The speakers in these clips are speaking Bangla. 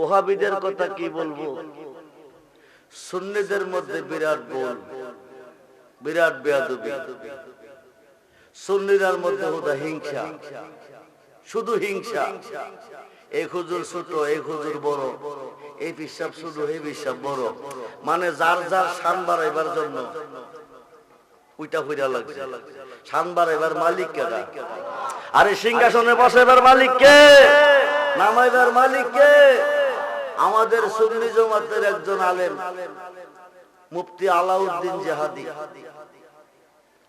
ওহাবিদের কথা কি বলবো, সুন্নিদের মধ্যে বিরাট ভুল, বিরাট বেয়াদবি। সুন্নিদের মধ্যে হুদা হিংসা, শুধু হিংসা। এই হুজুর ছোট, এই হুজুর বড়, এই পিসাব ছোট, এই পিসাব বড়, মানে যার যার শান বাড়াইবার জন্য উইটা হইরা লাগছে। শান বাড়াইবার মালিক কেডা? আরে সিংহাসনে বসাইবার মালিক কে? নামাইবার মালিক কে? আমাদের সুন্নি জামাতের একজন আলেম মুফতি আলাউদ্দিন জাহাদি,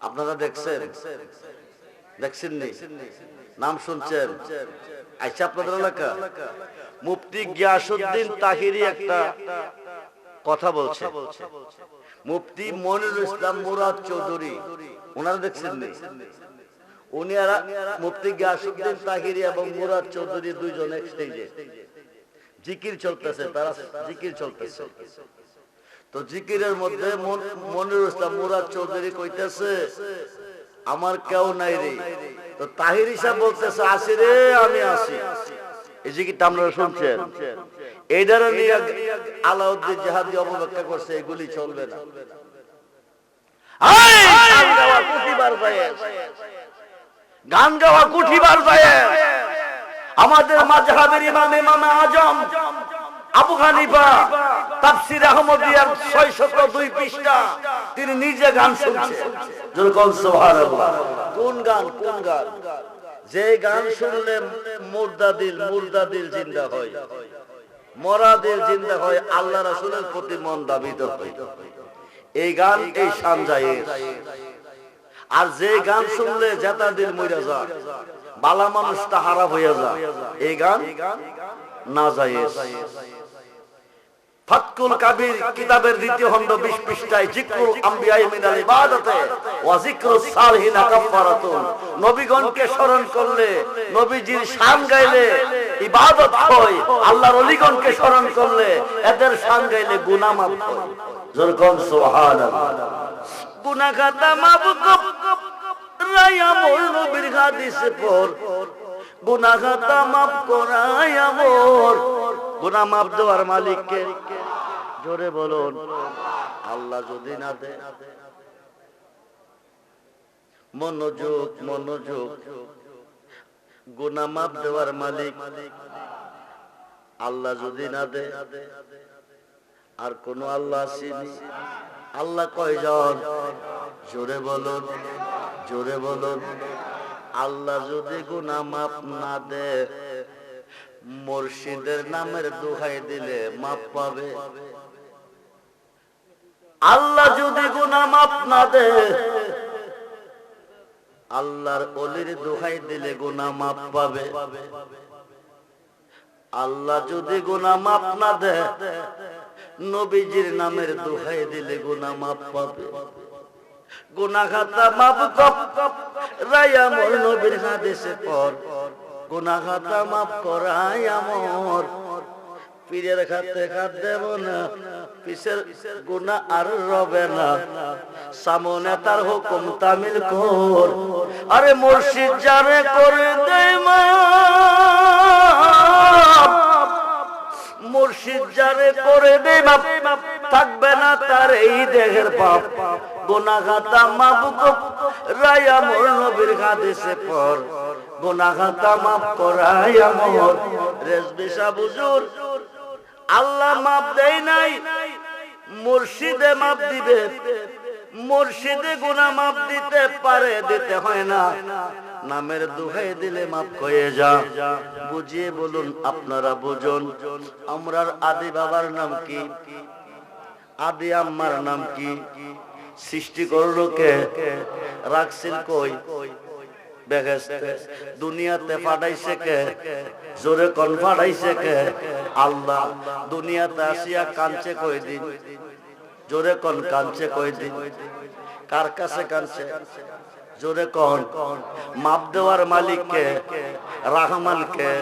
আপনারা দেখছেন? দেখছেন নি? নাম শুনছেন? আচ্ছা, আপনাদের এলাকা মুফতি গিয়াসউদ্দিন তাহিরি একটা কথা বলছে। মুফতি মনিরুল ইসলাম মুরাদ চৌধুরী, ওনারা দেখছেন নি? উনি আর মুফতি গিয়াসউদ্দিন তাহিরি এবং মুরাদ চৌধুরী দুইজন এক স্টেজে জিকির চলতেছে, তারা জিকির চলতেছে। তো জিকিরের মধ্যে মনিরুল ইসলাম মুরাদ চৌধুরী কইতেছে, আমার কেউ নাই রে। তো তাহিরি সাহেব বলতেছে, আসি রে, আমি আসি। এই জিকিরটা আপনারা শুনছেন? এইটার নিয়ে আলাউদ্দিন জাহাদি অবব্যাখ্যা করছে, এগুলি চলবে না। গান গাওয়া কুঠিবার যায়। আমাদের মাযহাবের ইমাম, ইমাম আজম আবু হানিফা তাফসীর আহমদিয়ার ৬০২ পৃষ্ঠা, তিনি নিজে গান শুনছেন। যেরকম সুবহানাল্লাহ। কোন গান? কোন গান? যে গান শুনলে মুর্দা দিল জিন্দা হয়, মরা দিল জিন্দা হয়, আল্লাহ রাসূলের প্রতি মন দাবিত হয়, এই গান, এই শান জায়েজ। আর যে গান শুনলে জেতা দিল মইরা যায়, বালা মানুষটা হারাম হইয়া যায়, এই গান না জায়েজ। ফাতকুল কাবীর কিতাবের দ্বিতীয় খণ্ড ২০ পৃষ্ঠায় যিকরুল আম্বিয়া মিনাল ইবাদাতে ওয়া যিকরুস সালিহিন কাফারাতুন, নবীগণকে স্মরণ করলে, নবীজির শান গাইলে ইবাদত হয়, আল্লাহর ওলিগণকে স্মরণ করলে এদের শান গাইলে গুনাহ মাফ হয়। যেরকম সুবহানাল্লাহ। গুনাহ খাতা মাফ করায়া মোর নবীর হাদিসে পড়, গুনাহ খাতা মাফ করায়া মোর। গুনাহ মাফ দেওয়ার মালিক কে? জোরে বলুন। আল্লাহ যদি না দে, মনোযোগ মনোযোগ, গুনাহ মাফ দেওয়ার মালিক আল্লাহ যদি না দে, আর কোন আল্লাহ আসেনি? আল্লাহ কয়জন? জোরে বলুন, জোরে বলুন। আল্লাহ যদি গুনাহ মাফ না দে, মুর্শিদের নামের দোহাই দিলে মাফ পাবে। আল্লাহ যদি গুনাহ মাফ না দে, আল্লাহর ওলির দোহাই দিলে গুনাহ মাফ পাবে। আল্লাহ যদি গুনাহ মাফ না দে, নবীজির নামের দোহাই দিলে গুনাহ মাফ পাবে। গুনাহ খাতা মাফ করায়া মোর নবীর হাদিসে পড়, গুনাহ খাতা মাফ করায়া মোর। পীরের খাতে খাত দেব না, পিছের গুনাহ আর রবে না, সামনে তার হুকুম তামিল কর। আরে মুর্শিদ জানে করে দেয় মাফ, মুর্শিদ জানে করে দেয় মাফ, থাকবে না তার এই দেহের পাপ। গুনাহ খাতা মাফ করায়া মোর নবীর হাদিসে পড়, গুনাহ খাতা মাফ করায়া মোর। রেজবি সাহেব হুজুর, আল্লাহ মাফ দেয় নাই, মুর্শিদে মাফ দিবে। মুর্শিদে গুনাহ মাফ দিতে পারে, দিতে হয় না, নামের দোহাই দিলে মাফ হয়ে যা। বুঝিয়ে বলুন, আপনারা বুঝুন। আমরার আদি বাবার নাম কি? আদি আম্মার নাম কি? সৃষ্টি করলো কে? রাখছিল কই? বেহেশতে। দুনিয়াতে পাঠাইছে কে? জোরে কোন পাঠাইছে কে? আল্লাহ। দুনিয়াতে আসিয়া কাঁদছে কয়দিন? জোরে কোন কাঁদছে কয়দিন? কার কাছে কাঁদছে? জোরে কোন? মাপ দেওয়ার মালিক কে? রহমান কে?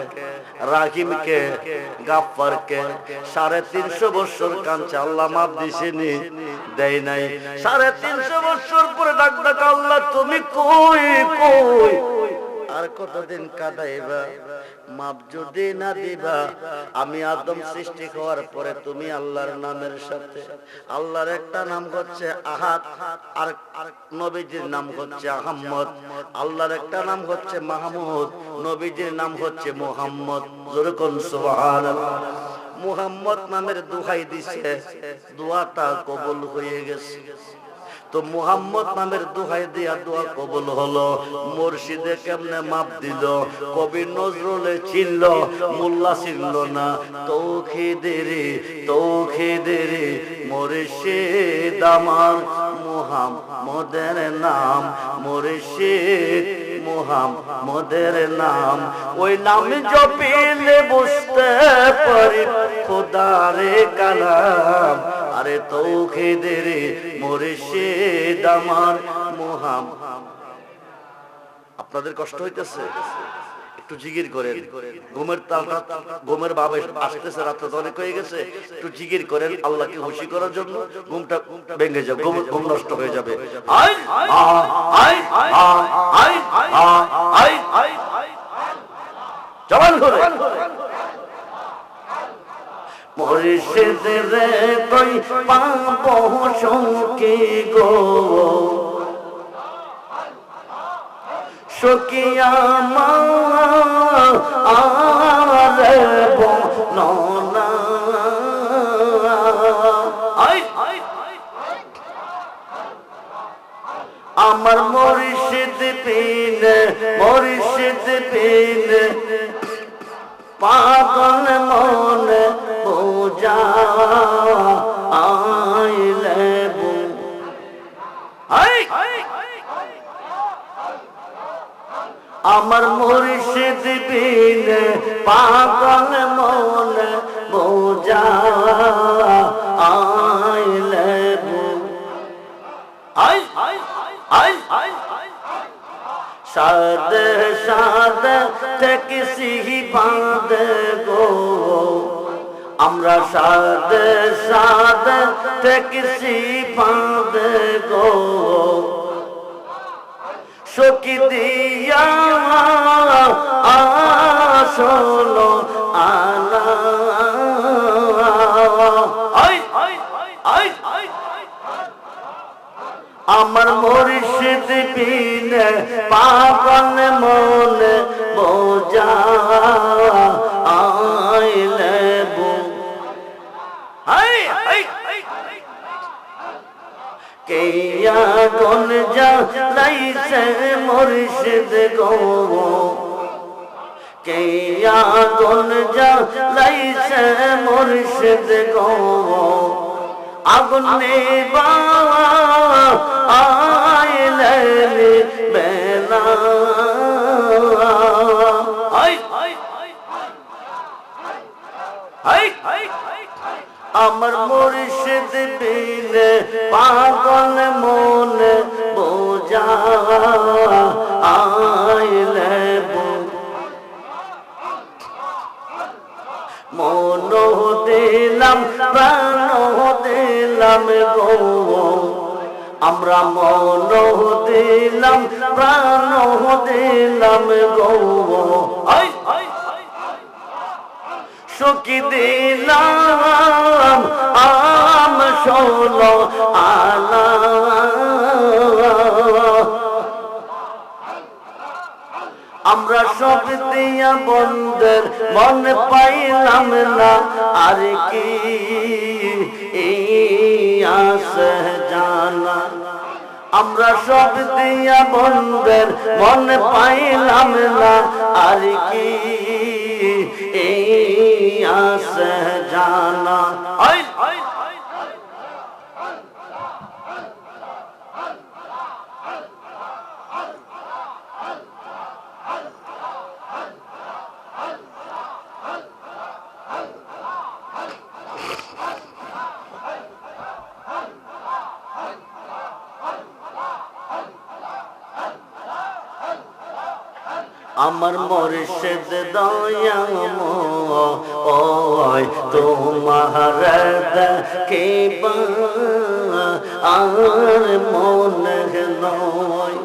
রাহিম কে? গাফফার কে? ৩৫০ বছর কাঁদছে, আল্লাহ মাপ দিছেনি? দেয় নাই। ৩৫০ বছর পরে ডাক ডাক, আল্লাহ তুমি কই কই? আর কতদিন কাঁদাইবা? মাপ যদি না দিবা, আমি আদম সৃষ্টি হওয়ার পরে তুমি আল্লাহর নামের সাথে, আল্লাহর একটা নাম হচ্ছে আহাদ, আর নবীজির নাম হচ্ছে আহম্মদ, আল্লাহর একটা নাম হচ্ছে মাহমুদ, নবীজির নাম হচ্ছে মুহাম্মদ। জোরে কোন সুবহানাল্লাহ। মুহাম্মদ নামের দোহাই দিছে, দোয়াটা কবুল হয়ে গেছে। তো মুহাম্মদ নামের দোহাই দিয়া দোয়া কবুল হলো। মুর্শিদে কেমনে মাপ দিল? কবি নজরুলে চিনল, মোল্লা চিনল না। তৌহিদের মুর্শিদ আমার, মুহাম্মদের নাম মুর্শিদ, মুহাম্মদের নাম। ওই নাম জপিলে বুঝতে পারি খোদারে কালাম। আরে তৌহিদের মুর্শিদ আমার মুহাম্মদ। আপনাদের কষ্ট হইতেছে? একটু জিকির করেন। ঘুমের তালটা, ঘুমের ভাব আসতেছে, রাত তো অনেক হয়ে গেছে। একটু জিকির করেন আল্লাহকে খুশি করার জন্য। ঘুমটা ভেঙে যাবে, ঘুম নষ্ট হয়ে যাবে। জবান ধরে মুর্শিদ রে কই পাবো সখী গো, সখিয়া মা আরে বলো না। আমার মুর্শিদ বিন পাগল মনে বোঝা আইলে আমার মুর্শিদ বিন পাগল মনে বোঝা আইলে সাদে সাদে তেকিসি বাঁধে গো, আমরা সাদে সাদে তেকিসি বাঁধে গো, সখী দিয়া আসলো আনা। আমার মুর্শিদ বিন পাগল মনে বোঝা আইলে কেয়া কোন জ্বালাইছে মুর্শিদ গো, কেয়া কোন জ্বালাইছে মুর্শিদ গো, আগুন নেবা আইলে বেলা। আমার মুর্শিদ বিন পাগল মনে বোঝা আইলে মন দিলাম প্রাণ দিলাম গো, আমরা মন দিলাম প্রাণ দিলাম গো, সখী দিলাম আম ষোলো আনা। আমরা সব দিয়া বন্ধের মন পাইলাম না, আর কি আসে জানা। আমরা সব দিয়া বন্ধের মন পাইলাম না, আর কি আসে জানা। আমার মুর্শিদ দয়াময় তোমার দেখিবা আর মনে নয়।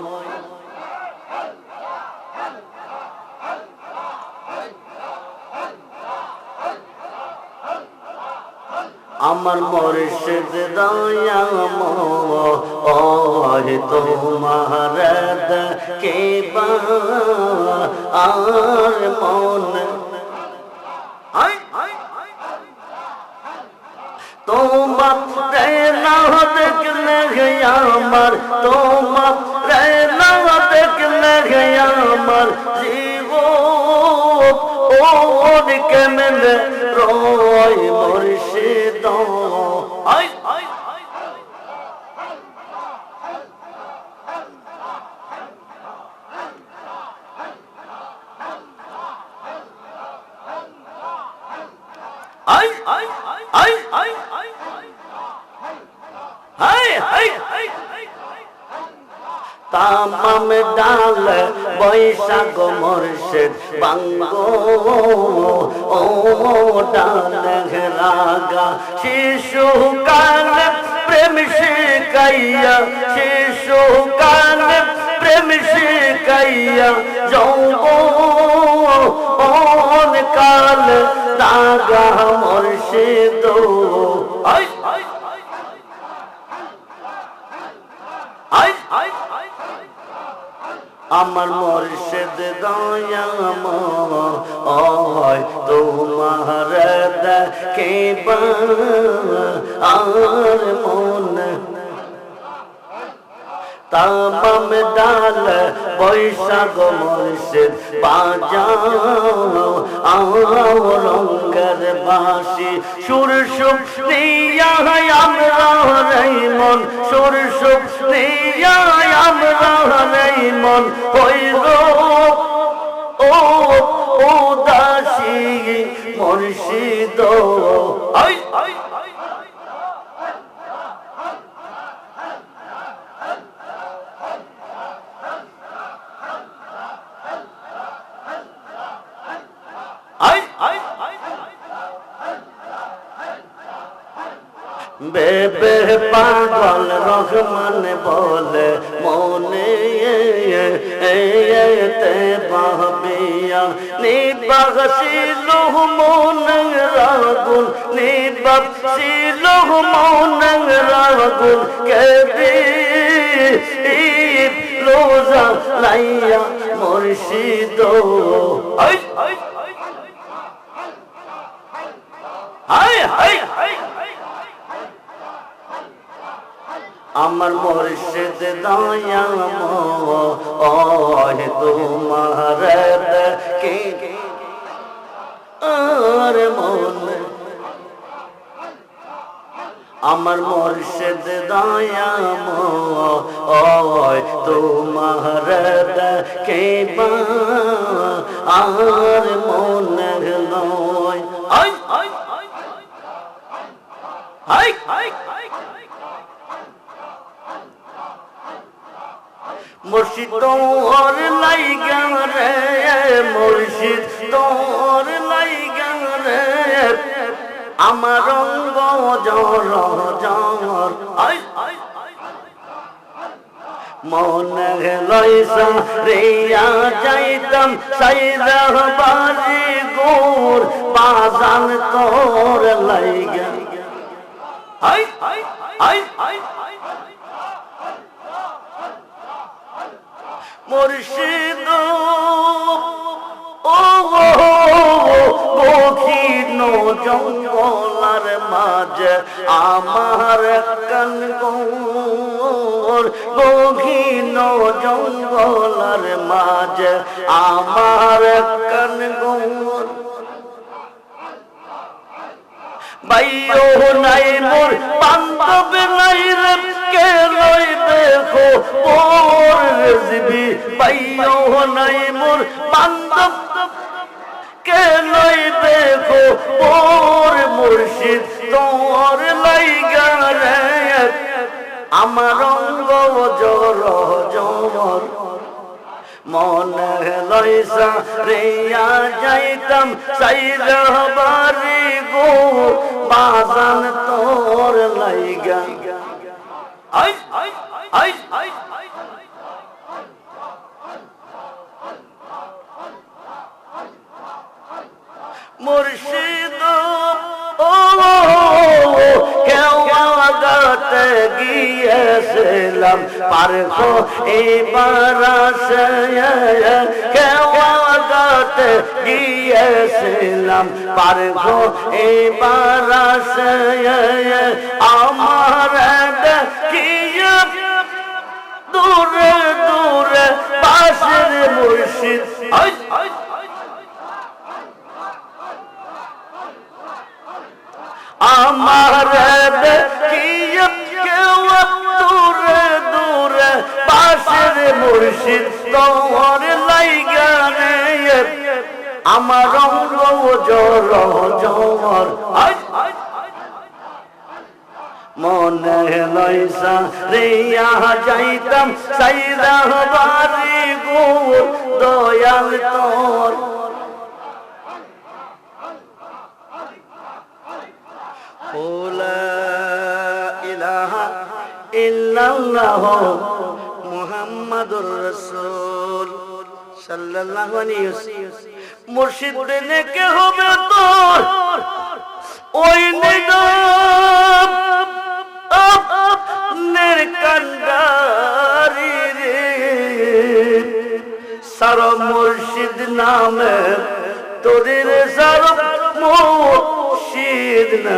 আমার মুর্শিদ দয়াময় তোমার দেখিবা আর মনে তোমার না দেখলে আমার তোমার না দেখলে আমার জীবন ওর কেমনে রয় মুর্শিদ I I I I I I high high high তামাম ডাল বৈশাখ মুর্শিদ বাঙ্গো ও ডাল রাগা শিশু কাল প্রেম শিখাইয়া শিশু কাল প্রেম শিখাইয়া যৌবন কাল দাগা মুর্শিদ আই আই আমার মুর্শিদ দয়াময় তোমার দেখিবা আর মনে তামাম ডাল বৈশাখ মুর্শিদ বাজাও রঙ্গের বাসি সুর সুখ দিয়া আমরা রইমন সুর সুখ দিয়া আমরা রইমন হইল ও দাসী মুর্শিদ আই আই বেবে পাগল রহমান বলে মনে তে বাবিয়া নিবাসিল মন রাগুন নিবাসিল মন রাগুন কেবি লোজা লাইয়া মুর্শিদ I I high high high আমার মুর্শিদ দয়াময় তোমার দেখিবা আর মনে আমার মুর্শিদ দয়াময় তোমার দেখিবা আর মনে লয় আই আই আই আই মুর্শিদ তোর লাইগা রে মুর্শিদ তোর লাইগা রে আমার অঙ্গ জর জর আই আই মনে লইসা রিয়া যাইতাম সাইরা বাড়ি গোর বাজান তোর লাইগা আই আই আই আই মুর্শিদ ও কঠিন জঙ্গলার মাঝে আমার কান গোর কঠিন জঙ্গলার মাঝে আমার কান গোর ভাইও নাই মোর বান্ধব নাই রে কে লই দেখো মোর রেজবি ভাইও নাই মোর বান্ধব কে লই দেখো মোর মুর্শিদ তোর লাইগা রে আমার অঙ্গ জর জর মনে লইসা রিয়া যাইতাম সাইরা বাড়ি গো বাজান তোর লাইগা আই আই আই আই মুর্শিদ ও গিয়েছিলাম পার এবার আসে কেওয়াতে গিয়েছিলাম পার এবার আসে আমার দেখিয়ে দূরে দূরে পাশের মুর্শিদ আমার দেখিয়ে কেউ দূরে দূরে পাশের মুর্শিদ তোর লাইগা রে আমার অঙ্গ জর জর মনে লইসা রিয়া যাইতাম সাইরা বাড়ি গো দয়াল তোর লা ইলাহা ইল্লাল্লাহ মুহাম্মাদুর রাসূল সাল্লাল্লাহু আলাইহি ওয়াসাল্লাম মুর্শিদ দেনে কে হবে তোর ওই নিদম নের কান্ডারি রে সার মুর্শিদ নামে তোদের সার মুর্শিদ না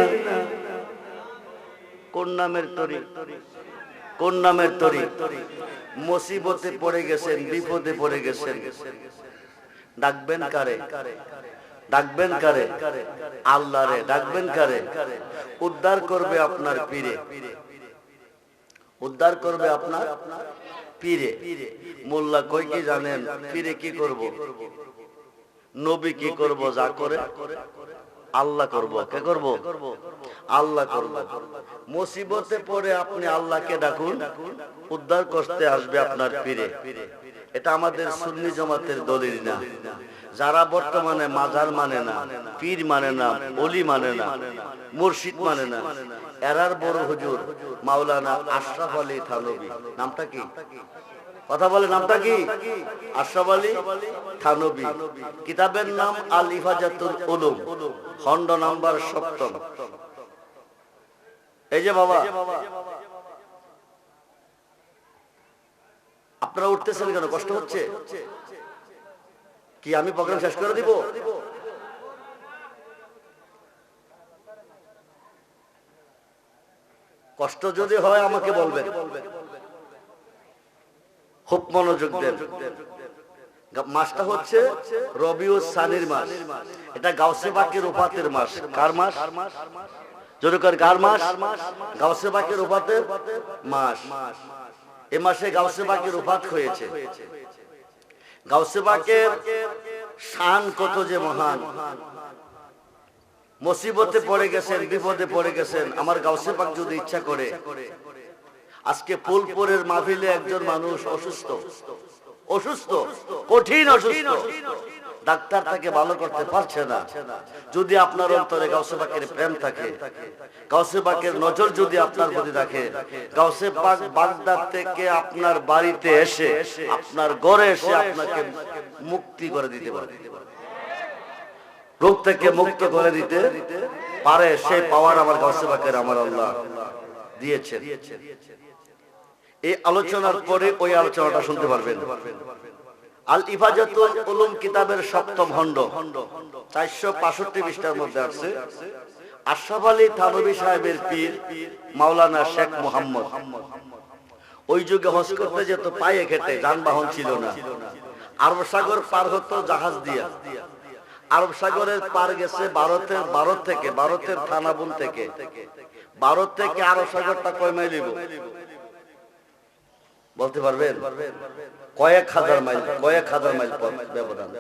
কোন নামের তরি কোন নামের তরি মুসিবতে পড়ে গেছেন বিপদে পড়ে গেছেন ডাকবেন কারে ডাকবেন কারে আল্লাহরে ডাকবেন কারে উদ্ধার করবে আপনার পীরে উদ্ধার করবে আপনার পীরে মোল্লা কই কি জানেন পীরে কি করব নবী কি করব যা করে আল্লাহ করব কে করব আল্লাহ করব মুসিবতে পড়ে আপনি আল্লাহকে ডাকুন উদ্ধার করতে আসবে আপনার পীরে এটা আমাদের সুন্নি জামাতের দলিল না যারা বর্তমানে মাজার মানে না পীর মানে না ওলি মানে না মুর্শিদ মানে না এরার বড় হুজুর মাওলানা আশরাফ আলী থানভী নামটা কি কথা বলে নামটা কি আশরাফ আলী থানভী কিতাবের নাম আল ইফাজাতুল উলুম খণ্ড নাম্বার 7 এই যে বাবা আপনারা উঠতেছেন কেন কষ্ট হচ্ছে কি আমি প্রোগ্রাম শেষ করে দিব কষ্ট যদি হয় আমাকে বলবেন খুব মনোযোগ দেন মাসটা হচ্ছে রবিউল সানির মাস এটা গাউসে পাকের ওফাতের মাস কার মাস জোরে করে কার মাস গাউসে পাকের ওফাতের মাস এই মাসে গাউসে পাকের ওফাত হয়েছে গাউসে পাকের শান কত যে মহান মুসিবতে পড়ে গেছেন বিপদে পড়ে গেছেন আমার গাউসে পাক যদি ইচ্ছা করে আজকে ফুলপুরের মাহফিলে একজন মানুষ অসুস্থ অসুস্থ কঠিন অসুস্থ ডাক্তার তাকে ভালো করতে পারছে না যদি আপনার অন্তরে গাউসে পাকের প্রেম থাকে গাউসে পাকের নজর যদি আপনার প্রতি থাকে গাউসে পাক বাগদাদ থেকে আপনার বাড়িতে এসে আপনার ঘরে এসে আপনাকে মুক্তি করে দিতে পারে রোগ থেকে মুক্ত করে দিতে পারে সেই পাওয়ার আমার গাউসে পাকের আমার আল্লাহ দিয়েছেন এই আলোচনার পরে ওই আলোচনাটা শুনতে পারবেন আল ইফাজাতুল উলুম কিতাবের 7ম খণ্ড 465 পৃষ্ঠার মধ্যে আছে আশরাফ আলী থানভী সাহেবের পীর মাওলানা শেখ মোহাম্মদ ওই যুগে হজ করতে যেত পায়ে হেঁটে যানবাহন ছিল না আরব সাগর পার হতো জাহাজ দিয়ে আরব সাগরের পার গেছে ভারতের থানাবুন থেকে ভারত থেকে আরব সাগরটা কয় মাইল বলতে পারবেন কয়েক হাজার মাইল ব্যবধান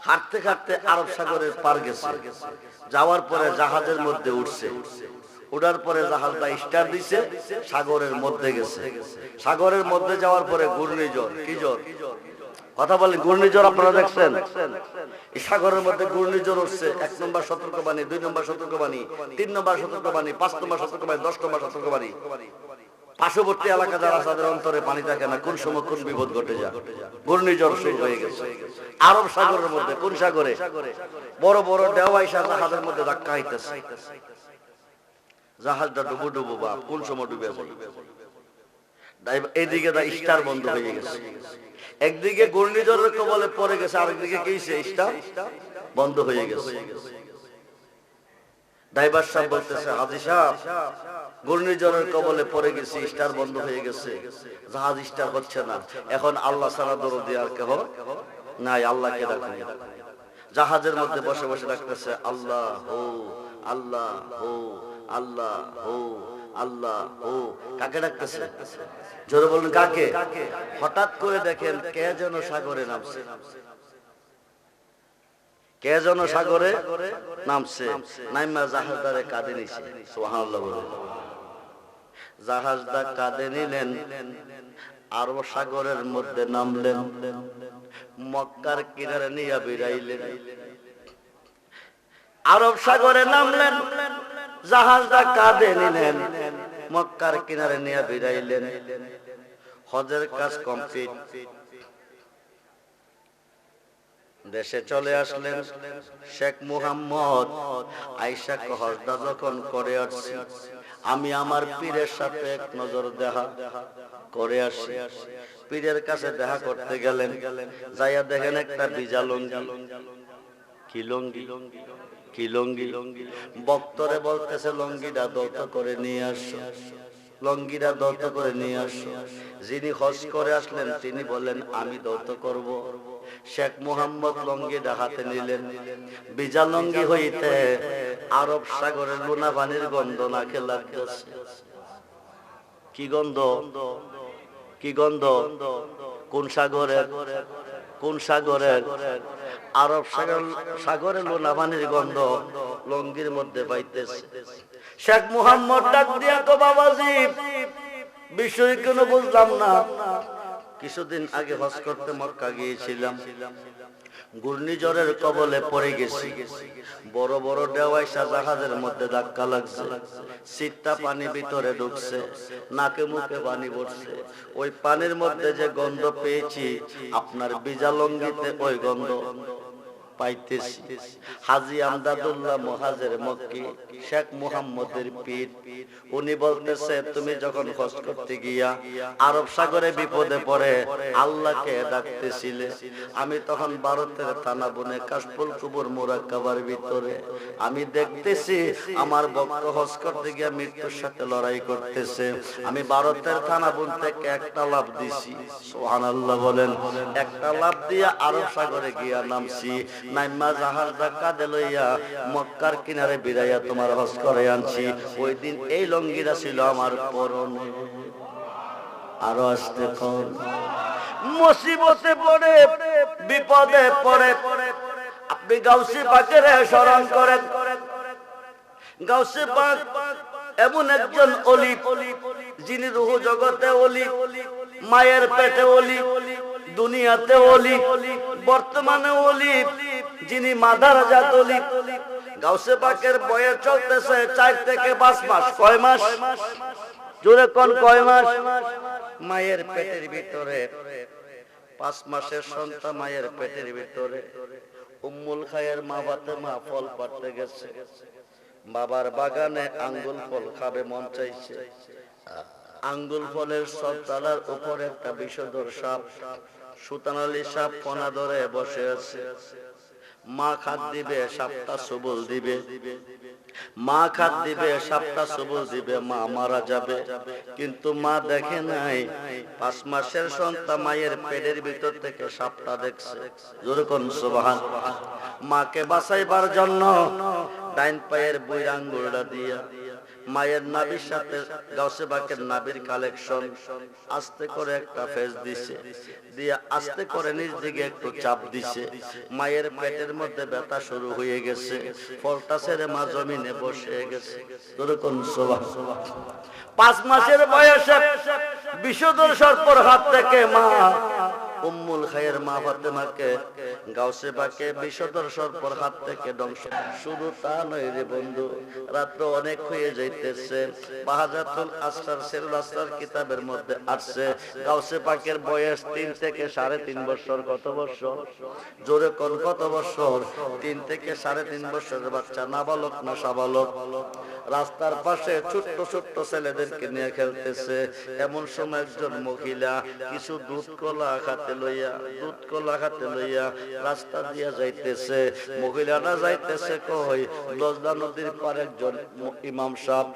হাঁটতে হাঁটতে আরব সাগরের পার গেছে যাওয়ার পরে জাহাজের মধ্যে উঠছে উঠার পরে জাহাজটা স্টার্ট দিছে সাগরের মধ্যে গেছে সাগরের মধ্যে যাওয়ার পরে ঘূর্ণিঝড় কি ঝড় কথা বলেন ঘূর্ণিঝড় আপনারা দেখছেন এই সাগরের মধ্যে ঘূর্ণিঝড় উঠছে 1 নম্বর সতর্কবাণী 2 নম্বর সতর্কবাণী 3 নম্বর সতর্কবাণী 5 নম্বর সতর্কবাণী 10 নম্বর সতর্কবাণী পার্শ্ববর্তী এলাকা যারা তাদের অন্তরে পানি থাকে না কোন সময় কোন বিপদ ঘটে যায় ঘূর্ণিঝড় শুরু হয়ে গেছে আরব সাগরের মধ্যে কোন সাগরে বড় বড় ঢেউ আইসা জাহাজের মধ্যে ধাক্কা খাইতেছে জাহাজটা ডুবো ডুবো বাপ, কোন সময় ডুবে যায়। এইদিকে স্টার বন্ধ হয়ে গেছে, একদিকে ঘূর্ণিঝড়ের কবলে পড়ে গেছে, আরেকদিকে কি স্টার বন্ধ হয়ে গেছে। ড্রাইভার সাহেব বলতেছে, হাজী সাহেব ঘূর্ণিঝড়ের কবলে পড়ে গেছি, স্টার বন্ধ হয়ে গেছে, জাহাজ স্টার হচ্ছে না, এখন আল্লাহ ছাড়া দরদি আর কেহ নাই, আল্লাহকে ডাকুন। জাহাজের মধ্যে বসে বসে ডাকতেছে, আল্লাহ হো আল্লাহ হো আল্লাহ হো আল্লাহ হো। কাকে ডাকতেছে? জোরে বলুন কাকে? হঠাৎ করে দেখেন কে যেন সাগরে নামছে, কে যেন সাগরে নামছে, নাইমা জাহাজদারে কাঁদে নিছে। সুবহানাল্লাহ বলে জাহাজদা কাঁদে নিলেন, আরব সাগরের মধ্যে নামলেন, মক্কার কিনারে নিয়ে বেরাইলেন। আরব সাগরে নামলেন, জাহাজদা কাঁদে নিলেন, মক্কার কিনারে নিয়ে বেরাইলেন। হজের কাজ কমপ্লিট, দেশে চলে আসলেন। শেখ মুহাম্মদ আয়েশা হজদা যখন করে আসছি, আমি আমার পীরের সাথে এক নজর দেখা করে আসি। পীরের কাছে দেখা করতে গেলেন, যাইয়া দেখেন একটা ভিজা লুঙ্গি। কি লুঙ্গি? কি লুঙ্গি? বক্তরে বলতেছে লুঙ্গিটা দৌত করে নিয়ে আসো, লুঙ্গিটা দৌত করে নিয়ে আসো। যিনি হজ করে আসলেন তিনি বলেন আমি দৌত করব। শেখ মুহাম্মদ লুঙ্গিটা হাতে নিলেন, ভিজা লুঙ্গি হইতে আরব সাগরের লোনা পানির গন্ধ নাকে লাগতেছে। কি গন্ধ? কি গন্ধ? কোন সাগরের? কোন সাগরের? আরব সাগর, সাগরের লোনা পানির গন্ধ লুঙ্গির মধ্যে পাইতেছে। শেখ মুহাম্মদ ডাক দিয়া, তো বাবাজি বিষয় কেন বুঝলাম না, কিছুদিন আগে হজ করতে মক্কা গিয়েছিলাম, ঘূর্ণিঝড়ের কবলে পড়ে গেছি, বড় বড় ঢেউয়াইসা জাহাজের মধ্যে ধাক্কা লাগছে, সিটটা পানি ভিতরে ঢুকছে, নাকে মুখে পানি পড়ছে। ওই পানির মধ্যে যে গন্ধ পেয়েছি, আপনার ভিজা লুঙ্গিতে ওই গন্ধ পাইতেছি। হাজী আমদাদুল্লাহ মুহাজির মক্কি, শেখ মুহাম্মদের পীর, উনি বলতেছে তুমি যখন হজ করতে গিয়া আরব সাগরে বিপদে পড়ে আল্লাহকে ডাকতেছিলে, আমি তখন ভারতের থানা বনে কাশফুল কুবুর মুরাক্কাবার ভিতরে আমি দেখতেছি আমার ভক্ত হজ করতে গিয়া মৃত্যুর সাথে লড়াই করতেছে। আমি ভারতের থানা বন থেকে একটা লাফ দিছি, সুবহানাল্লাহ বলেন, একটা লাফ দিয়া আরব সাগরে গিয়া নামছি, নাইমা জাহাজ ধাক্কা লইয়া মক্কার কিনারে বিরাইয়া তোমার হজ করে আনছি। ওই দিন এই লুঙ্গিটা ছিল আমার পরনে। আরো আসতে কোন মুসিবতে পড়ে বিপদে পড়ে আপনি গাউসে পাকের স্মরণ করেন। গাউসে পাক এমন একজন ওলি, যিনি রূহ জগতে ওলি, মায়ের পেটে ওলি, দুনিয়াতে ওলি, বর্তমানে ওলি, যিনি মাদার জাত ওলি। গাউসে পাকের বয়স চলতেছে 4 থেকে 5 মাস। কয় মাস? জোরে কোন কয় মাস? মায়ের পেটের ভিতরে 5 মাসের সন্তান, মায়ের পেটের ভিতরে উম্মুল খায়ের মা ফাতেমা ফল পাড়তে গেছে, বাবার বাগানে আঙ্গুল ফল খাবে মন চাইছে। আঙ্গুল ফলের সব ডালার উপরে একটা বিষধর সাপ, সুতানালি সাপ কোনা ধরে বসে আছে। মা খাদ দিবে, সাপটা সবল দিবে, মা খাদ দিবে, সাপটা সবল দিবে, মা মারা যাবে। কিন্তু মা দেখে নাই, 5 মাসের সন্তান মায়ের পেটের ভিতর থেকে সাপটা দেখছে। যেরকম সুবহানাল্লাহ। মাকে বাঁচাইবার জন্য ডাইন পায়ের বুইর আঙ্গুলটা দিয়া মায়ের নাভির সাথে গাউসে পাকের নাভির কালেকশন আস্তে করে একটা ফেস দিছে, দিয়া আস্তে করে নিচ দিকে একটু চাপ দিছে। মায়ের পেটের মধ্যে ব্যথা শুরু হয়ে গেছে, ফলটা ছেড়ে মা জমিনে বসে গেছে। যেরকম সুবহানাল্লাহ। 5 মাসের বয়সে বিষধর সর্পের হাত থেকে মা উম্মুল খায়ের মা ফাতেমাকে গাউসে পাকে বিষধর সর্পের হাত থেকে ধ্বংস। শুধু তা নয় রে বন্ধু, রাত্র অনেক হয়ে যাইতেছে। বাহাজাতুল আসরার সিরুল আসরার কিতাবের মধ্যে আছে গাউসে পাকের বয়স 3 থেকে 3.5 বছর। কত বছর? জোরে কোন কত বছর? 3 থেকে 3.5 বছরের বাচ্চা, নাবালক না সাবালক? রাস্তার পাশে ছোট্ট ছোট্ট ছেলেদেরকে নিয়ে খেলতেছে। এমন সময় একজন মহিলা কিছু দুধ কলা হাতে লইয়া রাস্তা দিয়া যাইতেছে। মহিলাটা যাইতেছে কই, দজলা নদীর পার একজন ইমাম সাহেব,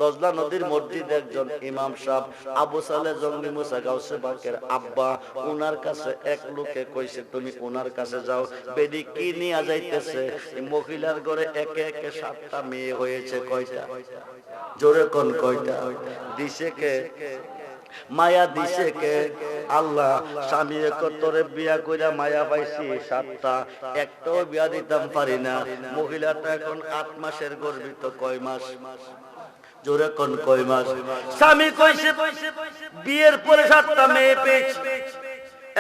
দজলা নদীর মসজিদ একজন ইমাম সাহেব আবু সালে জঙ্গলি মুসা গাউসে পাকের আব্বা, উনার কাছে এক লোকে কইছে তুমি উনার কাছে যাও। বেডি কি নিয়ে যাইতেছে? মহিলার ঘরে একে একে 7টা মেয়ে হয়েছে। কয়টা? জোরে কোন কয়টা? দিছে কে? মায়া দিছে কে? আল্লাহ। স্বামী তোরে বিয়া কইরা মায়া পাইছি 7টা, একটাও বিয়া দিতাম পারি না। মহিলাটা এখন 8 মাসের গর্ভিত। কয় মাস? জোরে কোন কয় মাস? স্বামী কইছে বিয়ের পরে 7টা মেয়ে পেয়েছি,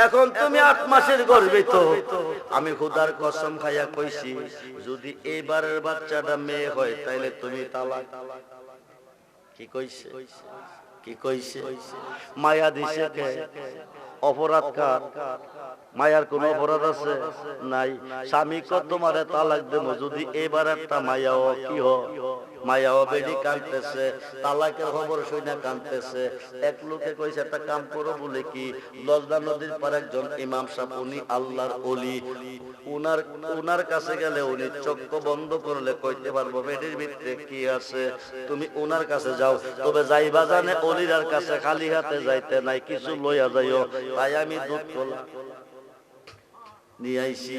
এখন তুমি 8 মাসের গর্ভিত। আমি খোদার কসম খাইয়া কইছি যদি এইবারের বাচ্চাটা মেয়ে হয় তাইলে তুমি তালাক। কি কইছে? কি কইছে? মায়া দিছে কে? অপরাধ কার? মায়ার কোন অপরাধ আছে? নাই। স্বামী কত তোমারে তালাক দেব যদি এবার একটা মায়াও কি হ, মায়াও বেডি কাঁদতেছে, তালাকের খবর শুনে কাঁদতেছে। এক লোকে কইছে একটা কাম করো বলে কি, লজদা নদীর পার একজন ইমাম সাহেব, উনি আল্লাহর ওলি, উনার কাছে গেলে উনি চক্ষু বন্ধ করলে কইতে পারবো বেডির ভিতরে কি আছে। তুমি উনার কাছে যাও, তবে যাইবা জানে অলিরার কাছে খালি হাতে যাইতে নাই, কিছু লইয়া যাইও। তাই আমি দুধ কলা নিয়ে আইছি।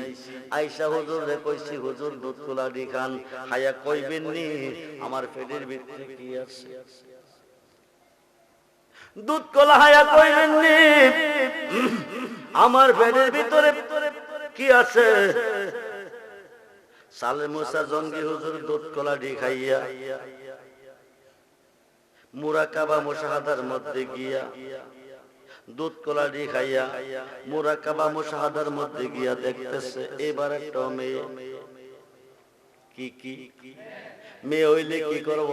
আইসা হুজুর রে কইছি হুজুর দুধ কলা দি খান। হায়া কইবেন নি আমার পেটের ভিতরে কি আছে? দুধ কলা হায়া কইবেন নি আমার পেটের ভিতরে কি আছে? সালে মুসা জঙ্গি হুজুর দুধ কলা দি খাইয়া মুরাকাবা মুশাহাদার মধ্যে গিয়া, দুধ কলা দি খাইয়া মুরাকাবা মুশাহাদার মধ্যে গিয়া দেখতেছে এবার একটা মেয়ে। কি কি মেয়ে হইলে কি করব?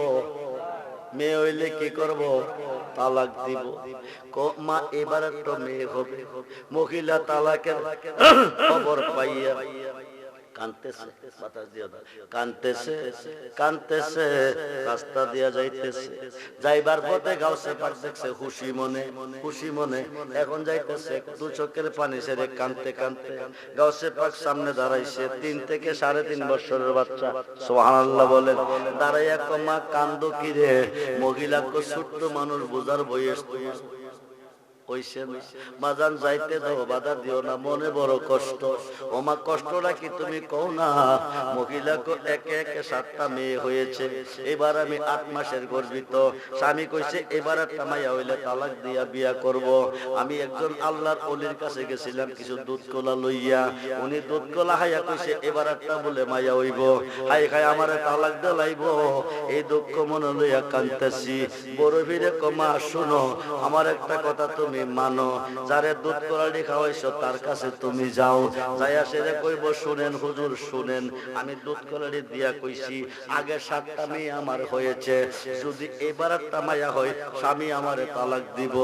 মেয়ে হইলে কি করব? তালাক দিব। মা এবার একটা মেয়ে হবে। মহিলা তালাকের খবর পাইয়া কানতেছে, বাতাস দিয়া কানতেছে কানতেছে, রাস্তা দিয়া যাইতেছে। যাইবার পথে গাউসে পাক দেখছে খুশি মনে, খুশি মনে এখন যাইতেছে, দু চোখের পানি ছেড়ে কানতে কানতে গাউসে পাক সামনে দাঁড়াইছে 3 থেকে 3.5 বছরের বাচ্চা। সুবহানাল্লাহ বলেন। দাঁড়াইয়া কমা কান্দো কি রে? মহিলা কো ছোট্ট মানুষ বোঝার বয়স তোমার হইছে না, মাজান যাইতে দাও, বাধা দিও না, মনে বড় কষ্ট। ওমা কষ্টটা কি তুমি কও না? মহিলাকে একে একে 7টা মেয়ে হয়েছে, এবার আমি 8 মাসের গর্ভিত। স্বামী কইছে এবার একটা মাইয়া হইলে তালাক দিয়া বিয়া করব। আমি একজন আল্লাহর ওলির কাছে গেছিলাম কিছু দুধ কলা লইয়া, উনি দুধ কলা হাইয়া কইছে এবার একটা বলে মাইয়া হইব। হাই খাই আমারে তালাক দিলাইব। এই দুঃখ মনে লইয়া কাঁদতেছি। বড় ভিড়ে কমা শুনো, আমার একটা কথা তুমি মানো, যারে দুধ কলাডি খাওয়াইছো তার কাছে তুমি যাও, যাইয়া সেরে কইব শুনেন হুজুর শুনেন, আমি দুধ কলাডি দিয়া কইছি আগে 7টা মেয়ে আমার হয়েছে, যদি এবার একটা মায়া হয় স্বামী আমারে তালাক দিব।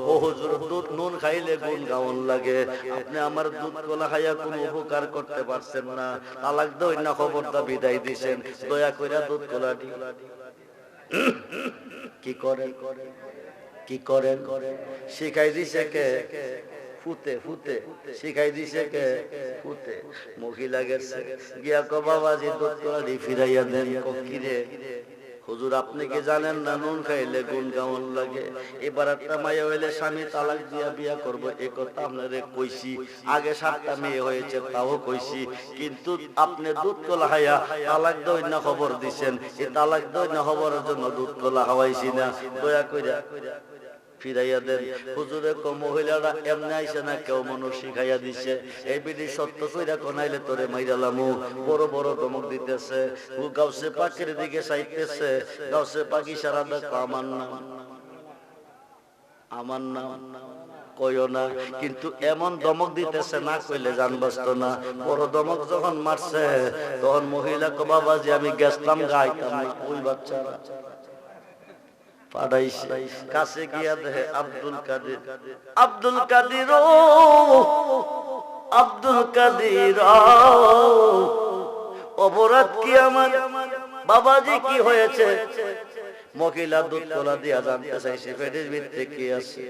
ও হুজুর দুধ নুন খাইলে গুণ গাউন লাগে, আপনি আমার দুধ কলা খাইয়া কোনো উপকার করতে পারছেন না, তালাক দই না খবরটা বিদায় দিছেন, দয়া কইরা দুধ কলাডি কি করেন কি করেন শিখাই দিছে কে? ফুতে ফুতে শিখাই দিছে কে? ফুতে। মহিলা গেছে গিয়া কো বাবাজি দুধ কলাডি ফিরাইয়া দেন। কি রে হুজুর আপনি কি জানেন না নুন খাইলে গুণ গাউন লাগে? এবার একটা মাইয়া হইলে স্বামী তালাক দিয়া বিয়া করব, এ কথা আপনারে কইছি। আগে 7টা মেয়ে হয়েছে তাও কইছি, কিন্তু আপনি দুধ কলা খাইয়া তালাক দই না খবর দিছেন, এই তালাক দই না খবরের জন্য দুধ কলা খাওয়াইছি না, দয়া কইরা ফিরাইয়া দেন। হুজুরে কো মহিলারা এমনি আইছে না, কেউ মানুষ শিখাইয়া দিছে। এই বিধি সত্য কইরা কোনাইলে তোরে মাইরালামু। বড় বড় ধমক দিতেছে। ও গাউসে পাকের দিকে চাইতেছে, গাউসে পাক ইশারা দেখো আমার নাম, আমার নাম কইও না, কিন্তু এমন ধমক দিতেছে না কইলে জান বাঁচতো না। বড় ধমক যখন মারছে তখন মহিলা কো বাবাজি আমি গেছলাম গাইতাম না। ওই বাচ্চারা পাড়াইছে, কাছে গিয়া দেখে আব্দুল কাদের, আব্দুল কাদের ও আব্দুল কাদের অপরাধ কি আমার? বাবাজি কি হয়েছে? মহিলা দুধ কলা দিয়া জানতে চাইছে পেটের ভিতরে কি আছে।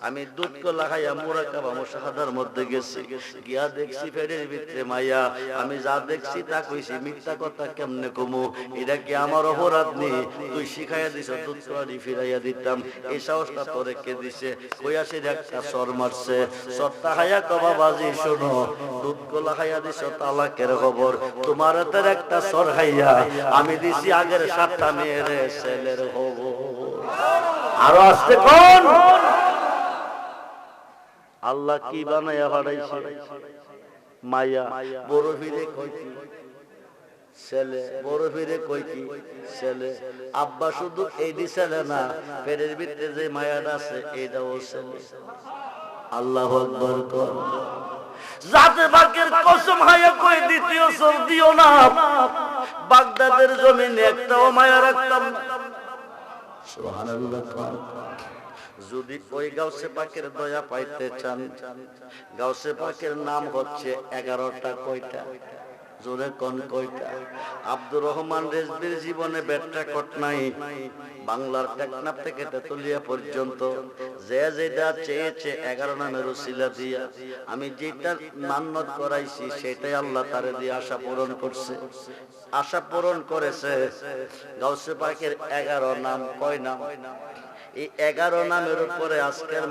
আমি দুধ কলা খাইয়া মুরাকাবা মুশাহাদার মধ্যে গেছি, গিয়া দেখছি পেটের ভিতরে মাইয়া। আমি যা দেখছি তা কইছি, মিথ্যা কথা কেমনে কমু? এটা কি আমার অপরাধ নেই? তুই শিখাইয়া দিছ দুধ কলা ফিরাইয়া দিতাম, এই সাহসটা তোরে কে দিছে? কইয়া সে একটা সর মারছে। সরটা খাইয়া কবা বাজি শোনো, দুধ কলা খাইয়া দিছ তালাকের খবর, তোমার হাতের একটা সর খাইয়া আমি দিছি আগের 7টা মেয়ের ছেলের খবর। আরো আসতে কোন আল্লাহ কি বানাইয়া পাঠাইছে? মায়া। বড় ফিরে কই কি ছেলে, বড় ফিরে কই কি ছেলে। আব্বা শুধু এইটি ছেলে না, পেটের ভিতরে যে মায়াটা আছে এইটাও ছেলে। আল্লাহু আকবার কর। জাতে বাকের কসম হায়া কই দ্বিতীয় সর দিও না, বাগদাদের জমিনে একটাও মায়া রাখতাম না। সুবহানাল্লাহ। যদি ওই গাউসে পাকের দয়া পাইতে চান, গাউসে পাকের নাম হচ্ছে 11টা। কয়টা? জোরে কোন কয়টা? আব্দুর রহমান রেজবির জীবনে ব্যাটটা কট নাই। বাংলার টেকনাফ থেকে তেতুলিয়া পর্যন্ত যে যেটা চেয়েছে 11 নামের উসিলা দিয়া, আমি যেটা মান্নত করাইছি সেটাই আল্লাহ তারে দিয়ে আশা পূরণ করছে। আশা পূরণ করেছে। গাউসে পাকের 11 নাম। কয় নাম? এই 11 নামের উপরে আজকের